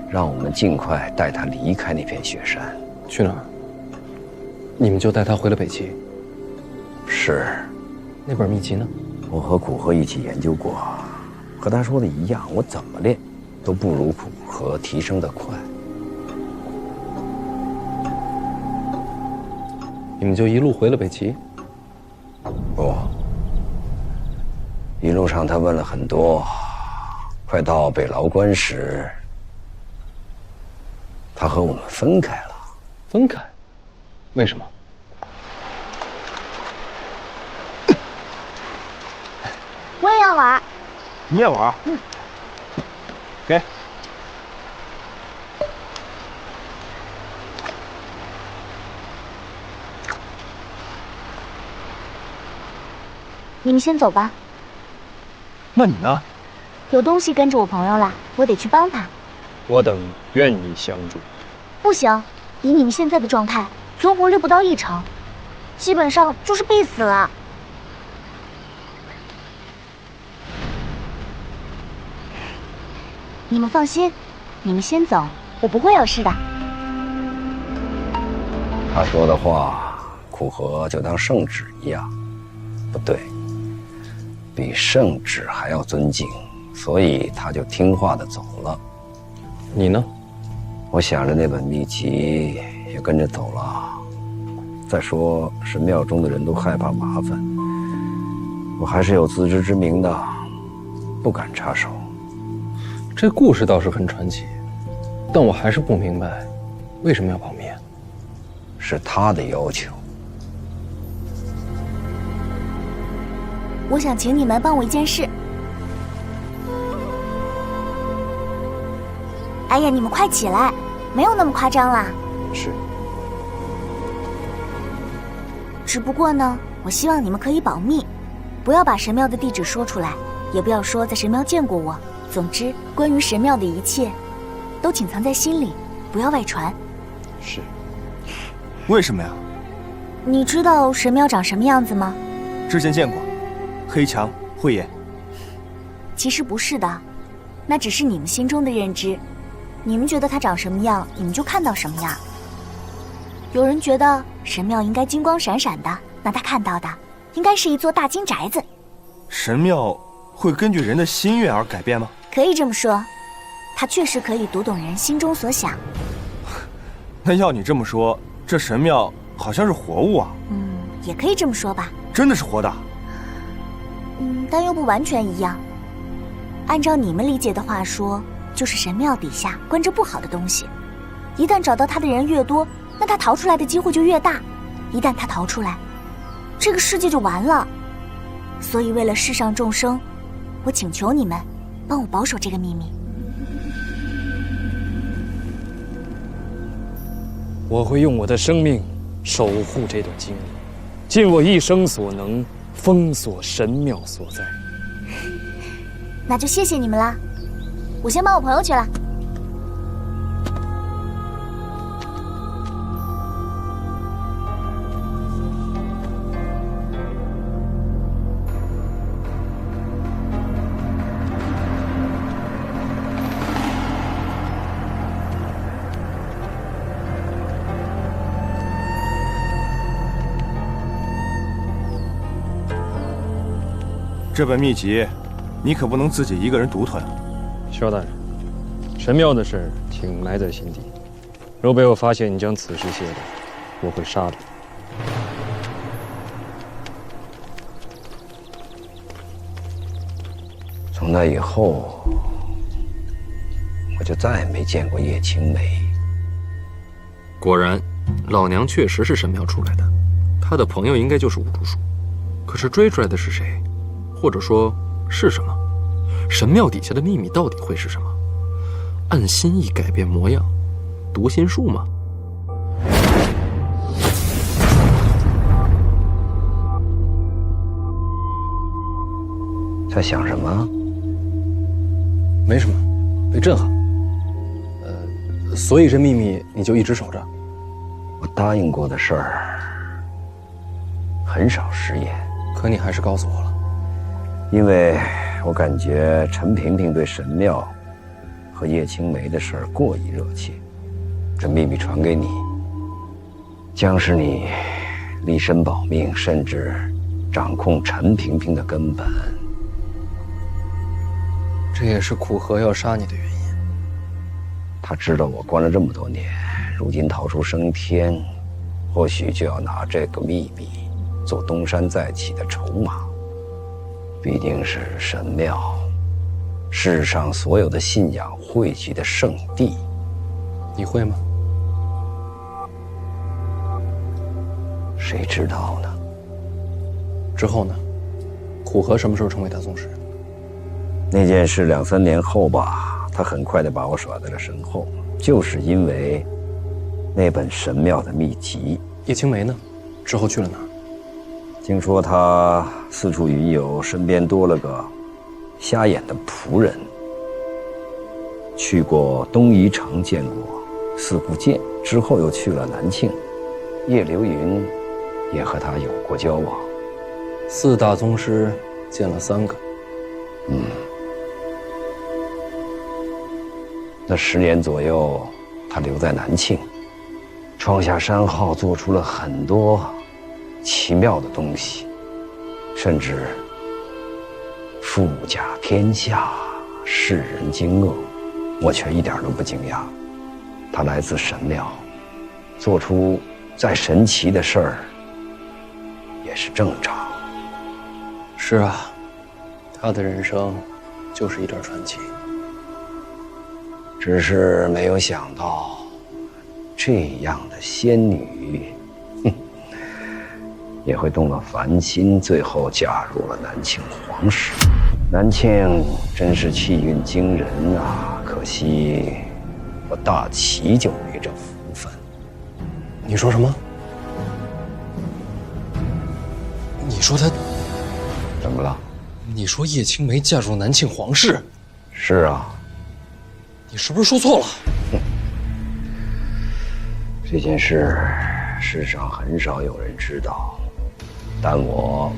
让我们尽快带他离开那片雪山。去哪儿？你们就带他回了北齐？是。那本秘籍呢？我和苦荷一起研究过，和他说的一样，我怎么练都不如苦荷提升得快。你们就一路回了北齐？不，一路上他问了很多。快到北牢关时，他和我们分开了。分开？为什么？我也要玩。你也玩？嗯。给。你们先走吧。那你呢？有东西跟着我朋友了，我得去帮他。我等愿你相助。不行，以你们现在的状态，存活率不到1成，基本上就是必死了。你们放心，你们先走，我不会有事的。他说的话，苦荷就当圣旨一样。不对，比圣旨还要尊敬，所以他就听话的走了。你呢？我想着那本秘籍也跟着走了。再说神庙中的人都害怕麻烦，我还是有自知之明的，不敢插手。这故事倒是很传奇，但我还是不明白，为什么要保密？是他的要求。我想请你们帮我一件事。哎呀，你们快起来，没有那么夸张啦。是。只不过呢，我希望你们可以保密，不要把神庙的地址说出来，也不要说在神庙见过我。总之，关于神庙的一切，都请藏在心里，不要外传。是。为什么呀？你知道神庙长什么样子吗？之前见过，黑墙慧眼。其实不是的，那只是你们心中的认知。你们觉得它长什么样，你们就看到什么样。有人觉得神庙应该金光闪闪的，那他看到的应该是一座大金宅子。神庙会根据人的心愿而改变吗？可以这么说，它确实可以读懂人心中所想。那要你这么说，这神庙好像是活物啊。也可以这么说吧。真的是活的？但又不完全一样。按照你们理解的话说，就是神庙底下关着不好的东西，一旦找到他的人越多，那他逃出来的机会就越大。一旦他逃出来，这个世界就完了。所以为了世上众生，我请求你们帮我保守这个秘密。我会用我的生命守护这段经历，尽我一生所能，封锁神庙所在。那就谢谢你们啦，我先帮我朋友去了。这本秘籍，你可不能自己一个人独吞。萧大人，神庙的事请埋在心底。若被我发现你将此事泄露，我会杀你。从那以后，我就再也没见过叶青梅。果然，老娘确实是神庙出来的，她的朋友应该就是五竹叔。可是追出来的是谁？或者说是什么？神庙底下的秘密到底会是什么？按心意改变模样，读心术吗？在想什么？没什么，被震撼。所以这秘密你就一直守着？我答应过的事儿，很少食言。可你还是告诉我了。因为我感觉陈萍萍对神庙和叶青梅的事儿过于热切，这秘密传给你，将是你立身保命，甚至掌控陈萍萍的根本。这也是苦荷要杀你的原因。他知道我关了这么多年，如今逃出升天，或许就要拿这个秘密做东山再起的筹码。必定是神庙，世上所有的信仰汇集的圣地。你会吗？谁知道呢？之后呢？苦荷什么时候成为大宗师？那件事2、3年后吧，他很快地把我甩在了身后，就是因为那本神庙的秘籍。叶青梅呢？之后去了哪儿？听说他四处云游，身边多了个瞎眼的仆人。去过东夷城见过四不见，之后又去了南庆，叶流云也和他有过交往。4大宗师见了3个。那10年左右，他留在南庆，创下山号，做出了很多奇妙的东西，甚至富甲天下，世人惊愕，我却一点都不惊讶。他来自神庙，做出再神奇的事儿也是正常。是啊，他的人生就是一段传奇。只是没有想到，这样的仙女也会动了凡心，最后嫁入了南庆皇室。南庆真是气运惊人啊！可惜我大齐就没这福分。你说什么？你说他怎么了？你说叶青梅嫁入南庆皇室？是啊。你是不是说错了？这件事世上很少有人知道，但我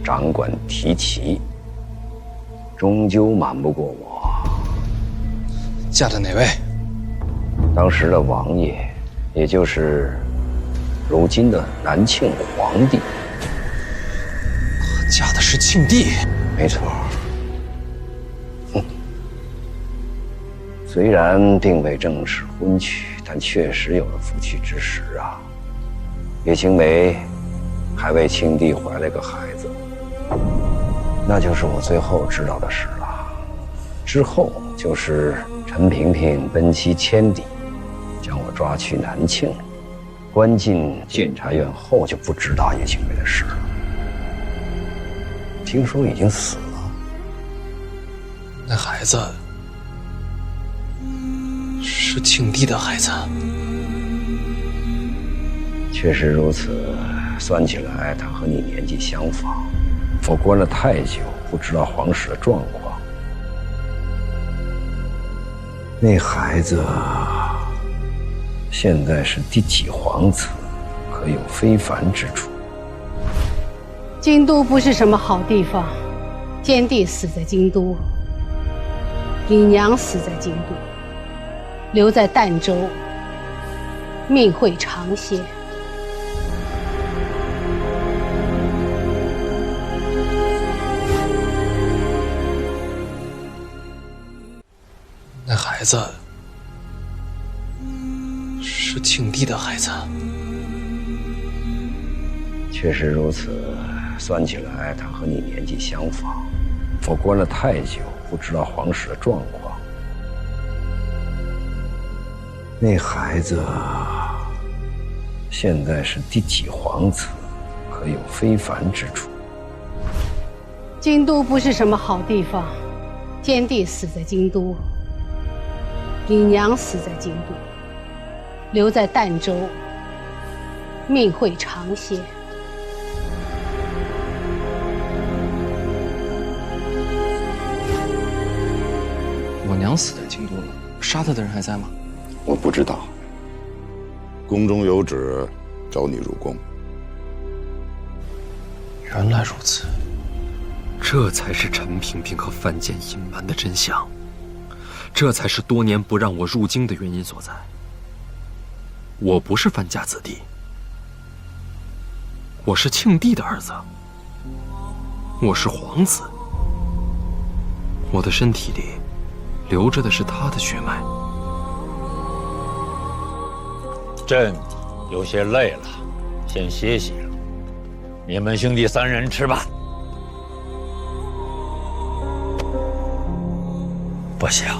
掌管提旗，终究瞒不过我。嫁的哪位？当时的王爷，也就是如今的南庆皇帝。嫁的是庆帝？没错。虽然并未正式婚娶，但确实有了夫妻之实啊。叶青梅还为庆帝怀了个孩子，那就是我最后知道的事了。之后就是陈萍萍奔袭千里，将我抓去南庆，关进监察院后，就不知道叶青梅的事了。听说已经死了。那孩子是庆帝的孩子？确实如此，算起来他和你年纪相仿。我关了太久，不知道皇室的状况。那孩子现在是第几皇子，可有非凡之处？京都不是什么好地方，奸帝死在京都，李娘死在京都，留在儋州，命会长些。那孩子是庆帝的孩子？确实如此，算起来他和你年纪相仿。我关了太久，不知道皇室的状况。那孩子现在是第几皇子，可有非凡之处？京都不是什么好地方，奸帝死在京都，李娘死在京都，留在儋州，命会长些。我娘死在京都了，杀她的人还在吗？我不知道。宫中有旨，召你入宫。原来如此，这才是陈萍萍和范建隐瞒的真相，这才是多年不让我入京的原因所在。我不是范家子弟，我是庆帝的儿子，我是皇子，我的身体里流着的是他的血脉。朕有些累了，先歇息了。你们兄弟三人吃吧。不想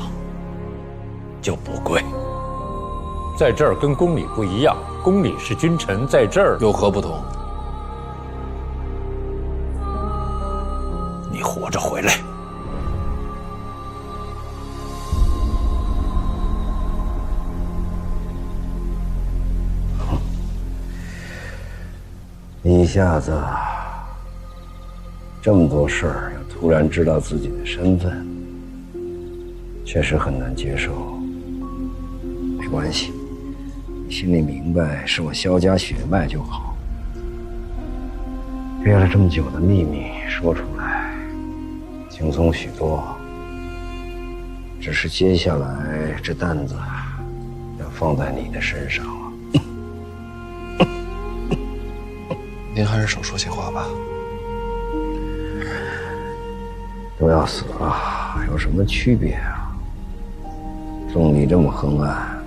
就不跪。在这儿跟宫里不一样，宫里是君臣，在这儿有何不同？你活着回来。一下子这么多事儿，又突然知道自己的身份，确实很难接受。没关系，你心里明白是我萧家血脉就好。憋了这么久的秘密说出来，轻松许多。只是接下来这担子要放在你的身上了。您还是少说些话吧。都要死了，有什么区别啊？纵你这么横案，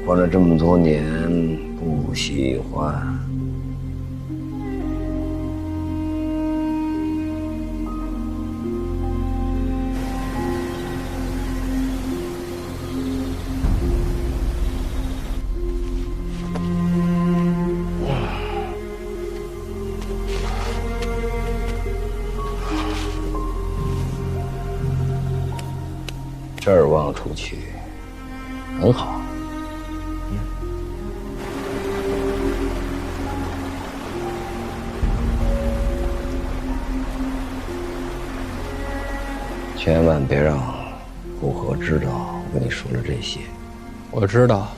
关了这么多年，不喜欢。这儿望出去，很好。千万别让顾河知道我跟你说了这些。我知道，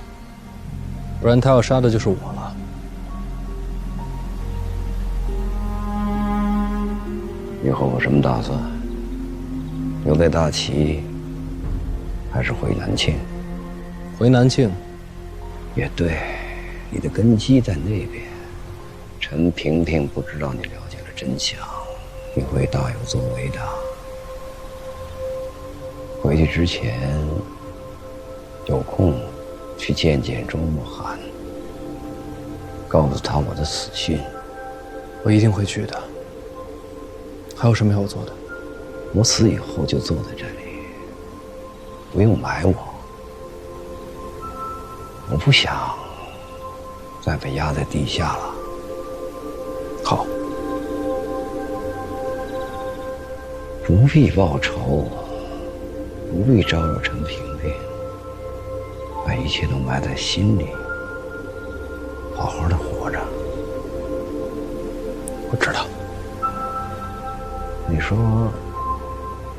不然他要杀的就是我了。以后有什么打算？留在大齐，还是回南庆？回南庆。也对，你的根基在那边。陈萍萍不知道你了解了真相，你会大有作为的。回去之前，有空去见见周慕寒，告诉他我的死讯。我一定会去的。还有什么要我做的？我死以后就坐在这里，不用埋我。我不想再被压在地下了。好，不必报仇。不必招惹陈萍萍，把一切都埋在心里，好好的活着。我知道。你说，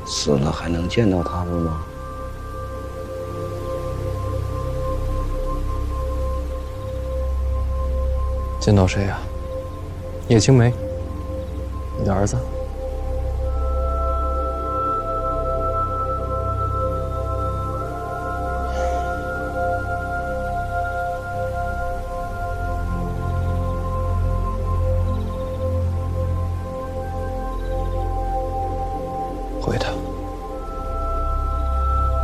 死了还能见到他们吗？见到谁呀？叶青梅，你的儿子。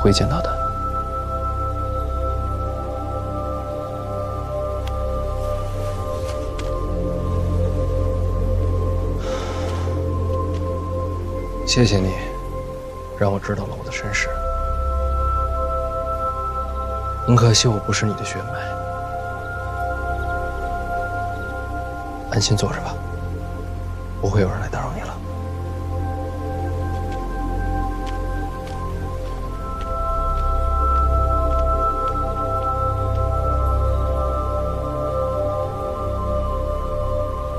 会见到的。谢谢你，让我知道了我的身世。很可惜我不是你的血脉。安心坐着吧，不会有人来打扰你了。